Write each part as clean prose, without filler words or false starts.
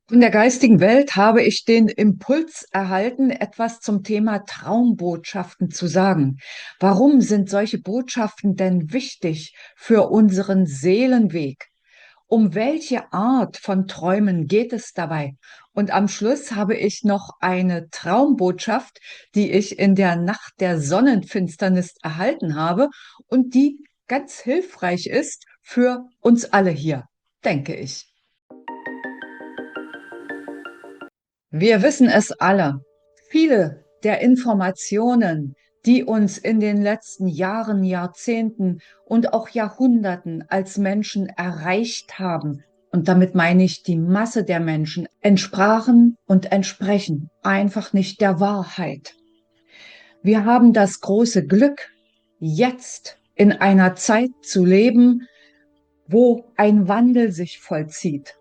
Von der geistigen Welt habe ich den Impuls erhalten, etwas zum Thema Traumbotschaften zu sagen. Warum sind solche Botschaften denn wichtig für unseren Seelenweg? Um welche Art von Träumen geht es dabei? Und am Schluss habe ich noch eine Traumbotschaft, die ich in der Nacht der Sonnenfinsternis erhalten habe und die ganz hilfreich ist für uns alle hier, denke ich. Wir wissen es alle. Viele der Informationen, die uns in den letzten Jahren, Jahrzehnten und auch Jahrhunderten als Menschen erreicht haben, und damit meine ich die Masse der Menschen, entsprachen und entsprechen einfach nicht der Wahrheit. Wir haben das große Glück, jetzt in einer Zeit zu leben, wo ein Wandel sich vollzieht,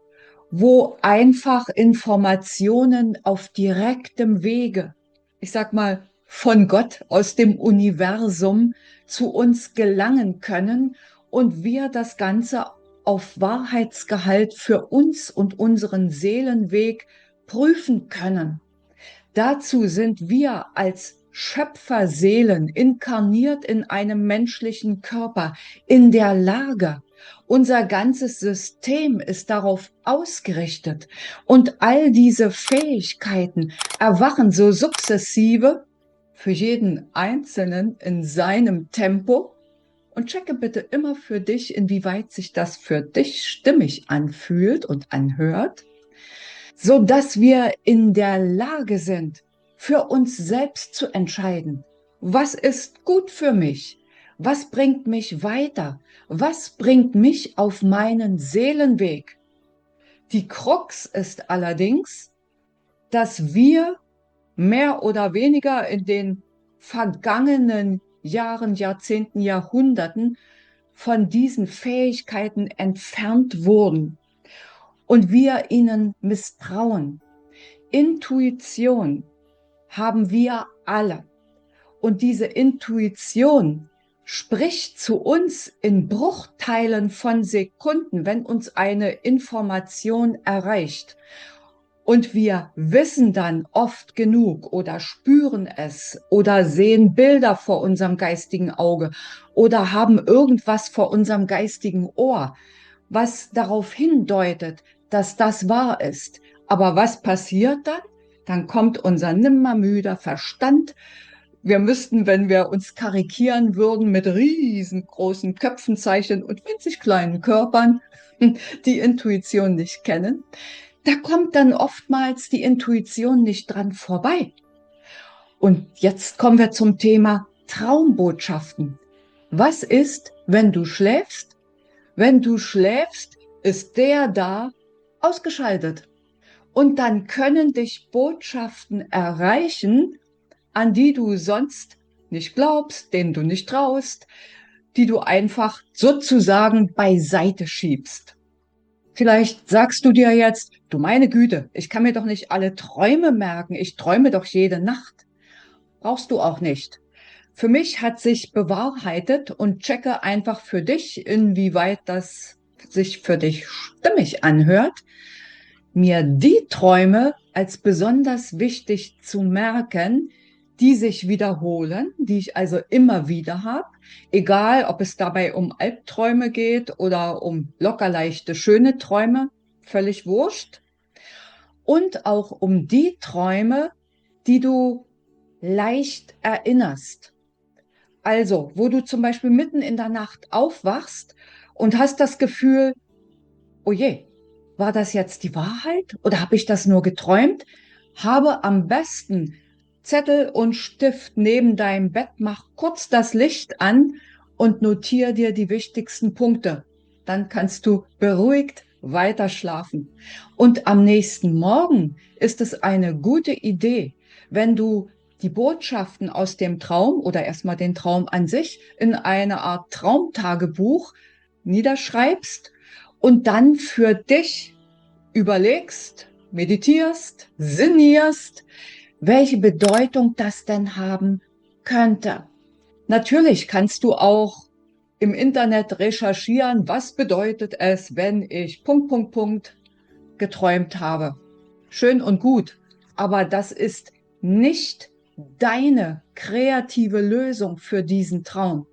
wo einfach Informationen auf direktem Wege, ich sag mal, von Gott aus dem Universum zu uns gelangen können und wir das Ganze auf Wahrheitsgehalt für uns und unseren Seelenweg prüfen können. Dazu sind wir als Schöpferseelen inkarniert in einem menschlichen Körper in der Lage. Unser ganzes System ist darauf ausgerichtet und all diese Fähigkeiten erwachen so sukzessive für jeden Einzelnen in seinem Tempo. Und checke bitte immer für dich, inwieweit sich das für dich stimmig anfühlt und anhört, so dass wir in der Lage sind, für uns selbst zu entscheiden, was ist gut für mich, was bringt mich weiter, was bringt mich auf meinen Seelenweg. Die Krux ist allerdings, dass wir mehr oder weniger in den vergangenen Jahren, Jahrzehnten, Jahrhunderten von diesen Fähigkeiten entfernt wurden und wir ihnen misstrauen. Intuition haben wir alle. Und diese Intuition spricht zu uns in Bruchteilen von Sekunden, wenn uns eine Information erreicht. Und wir wissen dann oft genug oder spüren es oder sehen Bilder vor unserem geistigen Auge oder haben irgendwas vor unserem geistigen Ohr, was darauf hindeutet, dass das wahr ist. Aber was passiert dann? Dann kommt unser nimmermüder Verstand. Wir müssten, wenn wir uns karikieren würden, mit riesengroßen Köpfen zeichnen und winzig kleinen Körpern, die Intuition nicht kennen. Da kommt dann oftmals die Intuition nicht dran vorbei. Und jetzt kommen wir zum Thema Traumbotschaften. Was ist, wenn du schläfst? Wenn du schläfst, ist der da ausgeschaltet. Und dann können dich Botschaften erreichen, an die du sonst nicht glaubst, denen du nicht traust, die du einfach sozusagen beiseite schiebst. Vielleicht sagst du dir jetzt, du meine Güte, ich kann mir doch nicht alle Träume merken, ich träume doch jede Nacht. Brauchst du auch nicht. Für mich hat sich bewahrheitet und checke einfach für dich, inwieweit das sich für dich stimmig anhört, mir die Träume als besonders wichtig zu merken, die sich wiederholen, die ich also immer wieder habe, egal ob es dabei um Albträume geht oder um locker leichte, schöne Träume, völlig wurscht. Und auch um die Träume, die du leicht erinnerst. Also, wo du zum Beispiel mitten in der Nacht aufwachst und hast das Gefühl, oh je, war das jetzt die Wahrheit oder habe ich das nur geträumt? Habe am besten Zettel und Stift neben deinem Bett, mach kurz das Licht an und notiere dir die wichtigsten Punkte. Dann kannst du beruhigt weiter schlafen. Und am nächsten Morgen ist es eine gute Idee, wenn du die Botschaften aus dem Traum oder erstmal den Traum an sich in eine Art Traumtagebuch niederschreibst und dann für dich überlegst, meditierst, sinnierst, welche Bedeutung das denn haben könnte. Natürlich kannst du auch im Internet recherchieren, was bedeutet es, wenn ich Punkt, Punkt, Punkt geträumt habe. schön und gut, aber das ist nicht deine kreative Lösung für diesen Traum.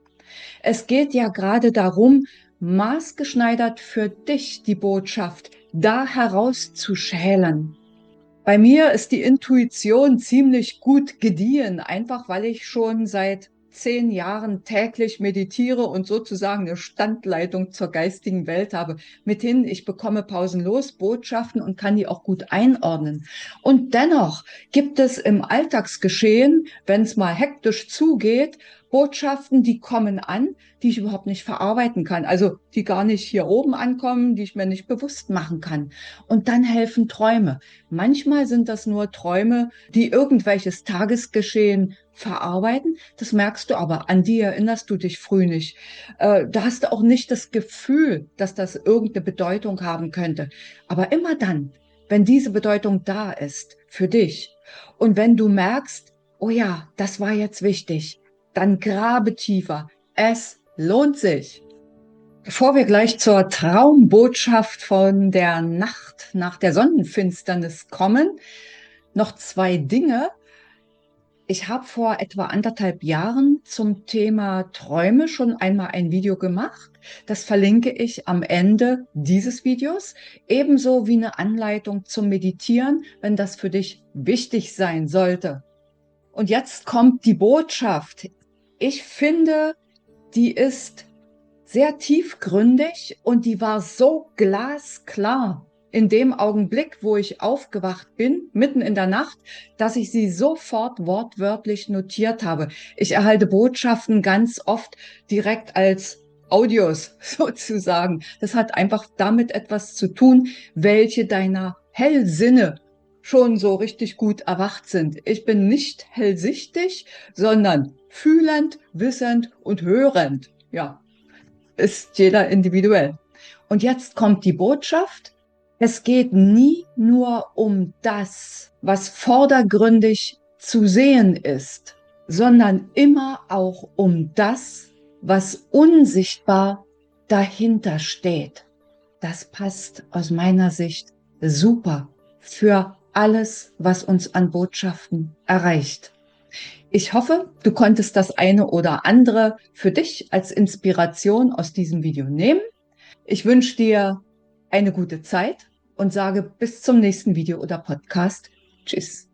Es geht ja gerade darum, maßgeschneidert für dich die Botschaft da herauszuschälen. Bei mir ist die Intuition ziemlich gut gediehen, einfach weil ich schon seit 10 Jahren täglich meditiere und sozusagen eine Standleitung zur geistigen Welt habe. Mithin, ich bekomme pausenlos Botschaften und kann die auch gut einordnen. Und dennoch gibt es im Alltagsgeschehen, wenn es mal hektisch zugeht, Botschaften, die kommen an, die ich überhaupt nicht verarbeiten kann. Also die gar nicht hier oben ankommen, die ich mir nicht bewusst machen kann. Und dann helfen Träume. Manchmal sind das nur Träume, die irgendwelches Tagesgeschehen verarbeiten. Das merkst du aber, an die erinnerst du dich früh nicht. Da hast du auch nicht das Gefühl, dass das irgendeine Bedeutung haben könnte. Aber immer dann, wenn diese Bedeutung da ist für dich und wenn du merkst, oh ja, das war jetzt wichtig, dann grabe tiefer. Es lohnt sich. Bevor wir gleich zur Traumbotschaft von der Nacht nach der Sonnenfinsternis kommen, noch 2 Dinge. Ich habe vor etwa 1,5 Jahren zum Thema Träume schon einmal ein Video gemacht. Das verlinke ich am Ende dieses Videos, ebenso wie eine Anleitung zum Meditieren, wenn das für dich wichtig sein sollte. Und jetzt kommt die Botschaft. Ich finde, die ist sehr tiefgründig und die war so glasklar in dem Augenblick, wo ich aufgewacht bin, mitten in der Nacht, dass ich sie sofort wortwörtlich notiert habe. Ich erhalte Botschaften ganz oft direkt als Audios sozusagen. Das hat einfach damit etwas zu tun, welche deiner Hellsinne schon so richtig gut erwacht sind. Ich bin nicht hellsichtig, sondern fühlend, wissend und hörend. Ja, ist jeder individuell. Und jetzt kommt die Botschaft. Es geht nie nur um das, was vordergründig zu sehen ist, sondern immer auch um das, was unsichtbar dahinter steht. Das passt aus meiner Sicht super für alles, was uns an Botschaften erreicht. Ich hoffe, du konntest das eine oder andere für dich als Inspiration aus diesem Video nehmen. Ich wünsche dir eine gute Zeit und sage bis zum nächsten Video oder Podcast. Tschüss.